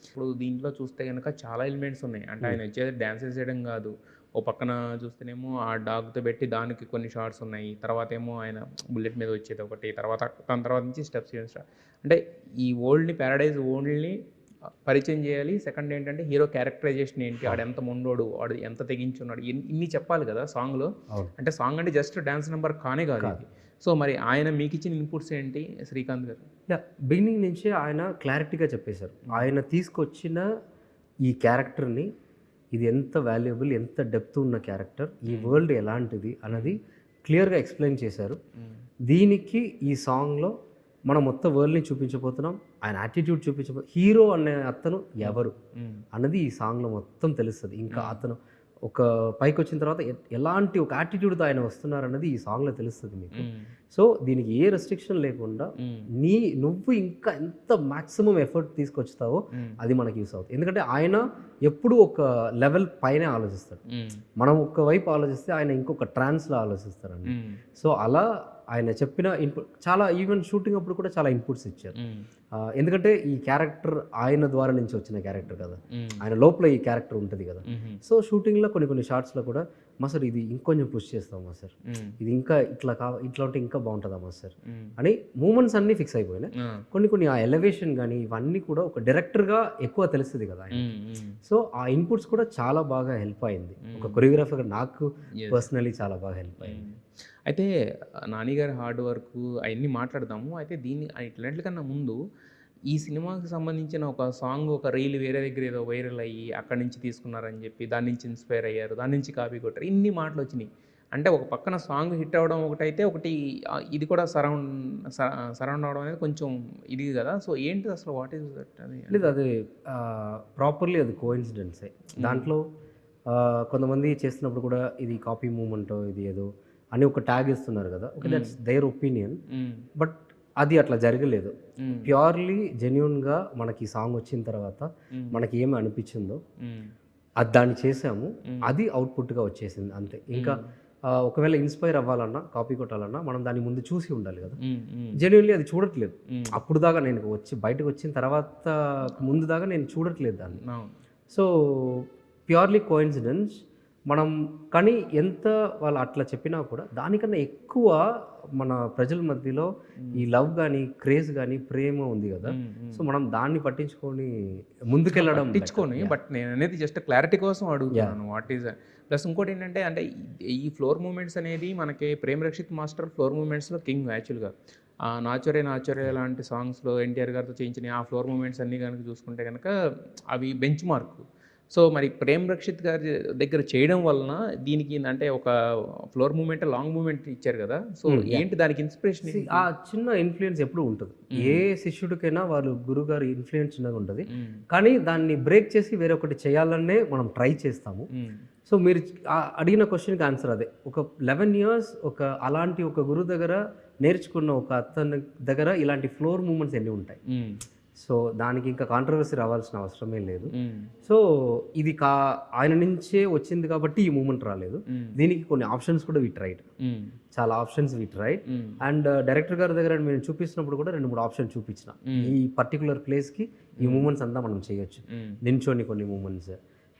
ఇప్పుడు దీంట్లో చూస్తే గనక చాలా ఎలిమెంట్స్ ఉన్నాయి. అంటే ఆయన వచ్చేది డాన్సెస్ చేయడం కాదు. ఓ పక్కన చూస్తేనేమో ఆ డాగ్‌తో పెట్టి దానికి కొన్ని షాట్స్ ఉన్నాయి. తర్వాతేమో ఆయన బుల్లెట్ మీద వచ్చేది ఒకటి. దాని తర్వాత నుంచి స్టెప్స్ చేయడం స్టార్ట్. అంటే ఈ వరల్డ్‌ని పారడైజ్ ఓన్లీ పరిచయం చేయాలి. సెకండ్ ఏంటంటే హీరో క్యారెక్టరైజేషన్ ఏంటి? ఆడెంత మొండోడు? వాడు ఎంత తెగించున్నాడు? ఇన్ని చెప్పాలి కదా సాంగ్‌లో. అవును. అంటే సాంగ్ అంటే జస్ట్ డాన్స్ నంబర్ కానే కాదు ఇది. సో మరి ఆయన మీకిచ్చిన ఇన్‌పుట్స్ ఏంటి శ్రీకాంత్ గారు? బిగినింగ్ నుంచే ఆయన క్లారిటీగా చెప్పేశారు. ఆయన తీసుకొచ్చిన ఈ క్యారెక్టర్‌ని ఇది ఎంత వాల్యుయబుల్, ఎంత డెప్త్ ఉన్న క్యారెక్టర్, ఈ వరల్డ్ ఎలాంటిది అన్నది క్లియర్‌గా ఎక్స్‌ప్లెయిన్ చేశారు. దీనికి ఈ సాంగ్‌లో మనం మొత్తం వరల్డ్‌ని చూపించబోతున్నాం. ఆయన యాటిట్యూడ్ హీరో అనే అతను ఎవరు అన్నది ఈ సాంగ్‌లో మొత్తం తెలుస్తది. ఇంకా అతను ఒక పైకొచ్చిన తర్వాత ఎలాంటి ఒక యాటిట్యూడ్‌తో ఆయన వస్తున్నారన్నది ఈ సాంగ్‌లో తెలుస్తది మీకు. సో దీనికి ఏ రెస్ట్రిక్షన్ లేకుండా నువ్వు ఇంకా ఎంత మాక్సిమం ఎఫర్ట్ తీసుకొస్తావో అది మనకి యూస్ అవుతుంది. ఎందుకంటే ఆయన ఎప్పుడు ఒక లెవెల్ పైనే ఆలోచిస్తాడు. మనం ఒక వైపు ఆలోచిస్తే ఆయన ఇంకొక ట్రాన్స్‌లో ఆలోచిస్తారండి. సో అలా ఆయన చెప్పిన ఇన్పుట్ చాలా, ఈవెన్ షూటింగ్ అప్పుడు కూడా చాలా ఇన్పుట్స్ ఇచ్చారు. ఎందుకంటే ఈ క్యారెక్టర్ ఆయన ద్వారా నుంచి వచ్చిన క్యారెక్టర్ కదా, ఆయన లోపల ఈ క్యారెక్టర్ ఉంటుంది కదా. సో షూటింగ్లో కొన్ని షార్ట్స్లో కూడా మా సార్ ఇది ఇంకొంచెం పుష్ చేస్తామా సార్, ఇది ఇంకా ఇట్లా ఉంటే ఇంకా బాగుంటుందమ్మా సార్ అని మూమెంట్స్ అన్నీ ఫిక్స్ అయిపోయినాయి. కొన్ని ఆ ఎలివేషన్ కానీ ఇవన్నీ కూడా ఒక డైరెక్టర్గా ఎక్కువ తెలుస్తుంది కదా ఆయన. సో ఆ ఇన్పుట్స్ కూడా చాలా బాగా హెల్ప్ అయింది. ఒక కొరియోగ్రాఫర్గా నాకు పర్సనలీ చాలా బాగా హెల్ప్ అయింది. అయితే నాని గారి హార్డ్ వర్క్ అవన్నీ మాట్లాడదాము. అయితే ఇట్లాంటికన్నా ముందు ఈ సినిమాకి సంబంధించిన ఒక సాంగ్, ఒక రీల్ వేరే దగ్గర ఏదో వైరల్ అయ్యి అక్కడి నుంచి తీసుకున్నారని చెప్పి దాని నుంచి ఇన్స్పైర్ అయ్యారు, దాని నుంచి కాపీ కొట్టారు, ఇన్ని మాటలు వచ్చినాయి. అంటే ఒక పక్కన సాంగ్ హిట్ అవ్వడం ఒకటైతే, ఒకటి ఇది కూడా సరౌండ్ అవడం అనేది కొంచెం ఇది కదా. సో ఏంటిది అసలు, వాట్ ఈస్ దట్? అది లేదు, అది ప్రాపర్లీ అది కోఇన్సిడెన్సే. దాంట్లో కొంతమంది చేస్తున్నప్పుడు కూడా ఇది కాపీ మూమెంటో ఇది ఏదో అని ఒక ట్యాగ్ ఇస్తున్నారు కదా. Okay, that's their opinion. But అది అట్లా జరగలేదు. ప్యూర్లీ జెన్యూన్గా మనకి ఈ సాంగ్ వచ్చిన తర్వాత మనకి ఏమి అనిపించిందో అది దాన్ని చేసాము, అది అవుట్పుట్గా వచ్చేసింది అంతే. ఇంకా ఒకవేళ ఇన్స్పైర్ అవ్వాలన్నా, కాపీ కొట్టాలన్నా మనం దాని ముందు చూసి ఉండాలి కదా. జెన్యూన్లీ అది చూడట్లేదు. అప్పుడు దాకా నేను బయటకు వచ్చిన తర్వాత ముందు దాకా నేను చూడట్లేదు దాన్ని. So purely coincidence. మనం కానీ ఎంత వాళ్ళు అట్లా చెప్పినా కూడా దానికన్నా ఎక్కువ మన ప్రజల మధ్యలో ఈ లవ్ కానీ, క్రేజ్ కానీ, ప్రేమ ఉంది కదా. సో మనం దాన్ని పట్టించుకొని ముందుకెళ్ళడం బట్ నేను అనేది జస్ట్ క్లారిటీ కోసం అడుగుతున్నాను వాట్ ఈజ్. ప్లస్ ఇంకోటి ఏంటంటే, అంటే ఈ ఫ్లోర్ మూమెంట్స్ అనేది మనకి ప్రేమ్ రక్షిత్ మాస్టర్ ఫ్లోర్ మూమెంట్స్లో కింగ్ యాక్చువల్గా. నాచురే నాచురే లాంటి సాంగ్స్లో ఎన్టీఆర్ గారితో చేయించిన ఆ ఫ్లోర్ మూమెంట్స్ అన్నీ కనుక చూసుకుంటే కనుక అవి బెంచ్ మార్క్. సో మరి ప్రేమ్ రక్షిత్ గారి దగ్గర చేయడం వలన దీనికి అంటే ఒక ఫ్లోర్ మూమెంట్, లాంగ్ మూమెంట్ ఇచ్చారు కదా. సో ఏంటి దానికి ఇన్స్పిరేషన్? ఆ చిన్న ఇన్ఫ్లుయెన్స్ ఎప్పుడు ఉంటుంది. ఏ శిష్యుడికైనా వాళ్ళు గురువు గారి ఇన్ఫ్లుయెన్స్ చిన్నగా ఉంటుంది. కానీ దాన్ని బ్రేక్ చేసి వేరే ఒకటి చేయాలనే మనం ట్రై చేస్తాము. సో మీరు అడిగిన క్వశ్చన్కి ఆన్సర్ అదే. ఒక 11 years అలాంటి ఒక గురువు దగ్గర నేర్చుకున్న ఒక అతని దగ్గర ఇలాంటి ఫ్లోర్ మూమెంట్స్ ఎన్ని ఉంటాయి. సో దానికి ఇంకా కాంట్రవర్సీ రావాల్సిన అవసరమే లేదు. సో ఇది ఆయన నుంచే వచ్చింది కాబట్టి ఈ మూమెంట్ రాలేదు. దీనికి కొన్ని ఆప్షన్స్ కూడా వి ట్రైడ్, చాలా options we tried. And director గారి దగ్గర మేము చూపిస్తున్నప్పుడు కూడా 2-3 ఆప్షన్ చూపించిన. ఈ పర్టికులర్ ప్లేస్కి ఈ మూమెంట్స్ అంతా మనం చేయొచ్చు, నించోని కొన్ని మూమెంట్స్,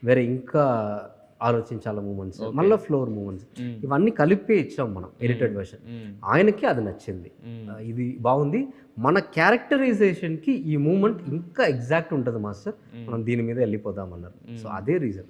వేరే ఇంకా ఆలోచించాల మూమెంట్స్, మళ్ళీ ఫ్లోర్ మూమెంట్స్, ఇవన్నీ కలిపి ఇచ్చాం మనం ఎడిటెడ్ వర్షన్. ఆయనకి అది నచ్చింది, ఇది బాగుంది, మన క్యారెక్టరైజేషన్కి ఈ మూమెంట్ ఇంకా ఎగ్జాక్ట్ ఉంటుంది మాస్టర్, మనం దీని మీద వెళ్ళిపోదామన్నారు. సో అదే రీజన్.